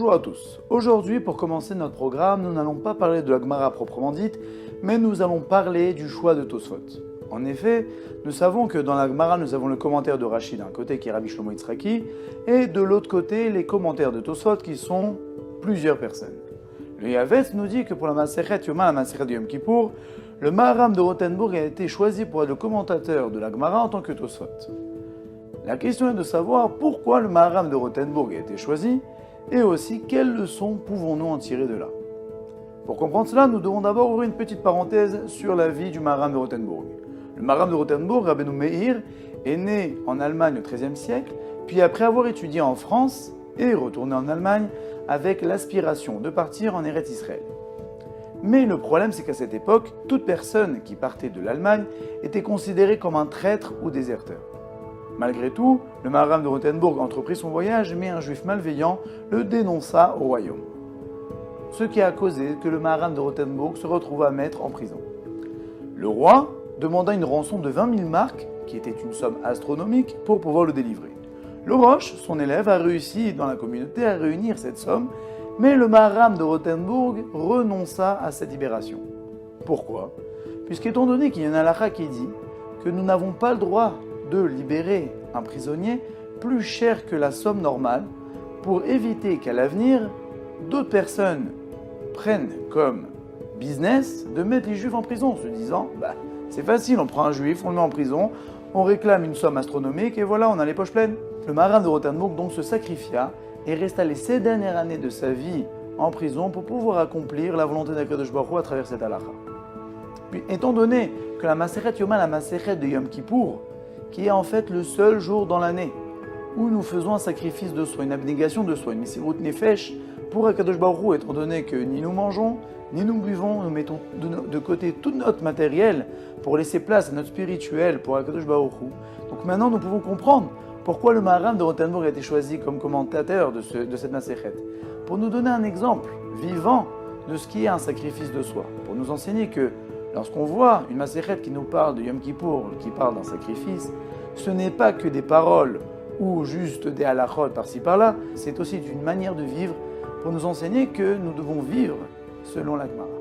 Bonjour à tous. Aujourd'hui, pour commencer notre programme, nous n'allons pas parler de la Gemara proprement dite, mais nous allons parler du choix de Tosfot. En effet, nous savons que dans la Gemara, nous avons le commentaire de Rashi d'un côté qui est Rabbi Shlomo Yitzhaki, et de l'autre côté, les commentaires de Tosfot qui sont plusieurs personnes. Le Yavetz nous dit que pour la Masechet Yoma, la Masechet de Yom Kippour, le Maharam de Rothenburg a été choisi pour être le commentateur de la Gemara en tant que Tosfot. La question est de savoir pourquoi le Maharam de Rothenburg a été choisi, et aussi quelles leçons pouvons-nous en tirer de là. Pour comprendre cela, nous devons d'abord ouvrir une petite parenthèse sur la vie du Maharam de Rothenburg. Le Maharam de Rothenburg, Rabbeinu Meir, est né en Allemagne au XIIIe siècle, puis après avoir étudié en France et retourné en Allemagne avec l'aspiration de partir en Eretz Israël. Mais le problème, c'est qu'à cette époque, toute personne qui partait de l'Allemagne était considérée comme un traître ou déserteur. Malgré tout, le Maharam de Rothenburg entreprit son voyage, mais un juif malveillant le dénonça au royaume. Ce qui a causé que le Maharam de Rothenburg se retrouva à mettre en prison. Le roi demanda une rançon de 20 000 marks, qui était une somme astronomique, pour pouvoir le délivrer. Le Roche, son élève, a réussi dans la communauté à réunir cette somme, mais le Maharam de Rothenburg renonça à cette libération. Pourquoi ? Puisqu'étant donné qu'il y a une halakha qui dit que nous n'avons pas le droit de libérer un prisonnier plus cher que la somme normale pour éviter qu'à l'avenir, d'autres personnes prennent comme business de mettre les juifs en prison, se disant c'est facile, on prend un juif, on le met en prison, on réclame une somme astronomique et voilà, on a les poches pleines. Le Maharam de Rothenburg donc se sacrifia et resta les 7 dernières années de sa vie en prison pour pouvoir accomplir la volonté d'Akadosh Baruch Hu à travers cette halakha. Puis, étant donné que la Masechet Yoma, la Masechet de Yom Kippour, qui est en fait le seul jour dans l'année où nous faisons un sacrifice de soi, une abnégation de soi, une Mesirut Nefesh pour Akadosh Baruch Hu, étant donné que ni nous mangeons, ni nous buvons, nous mettons de côté tout notre matériel pour laisser place à notre spirituel pour Akadosh Baruch Hu. Donc maintenant, nous pouvons comprendre pourquoi le Maharam de Rothenburg a été choisi comme commentateur de cette Masechet, pour nous donner un exemple vivant de ce qui est un sacrifice de soi, pour nous enseigner que lorsqu'on voit une Masechet qui nous parle de Yom Kippour, qui parle d'un sacrifice, ce n'est pas que des paroles ou juste des halachot par-ci par-là, c'est aussi une manière de vivre pour nous enseigner que nous devons vivre selon la Gemara.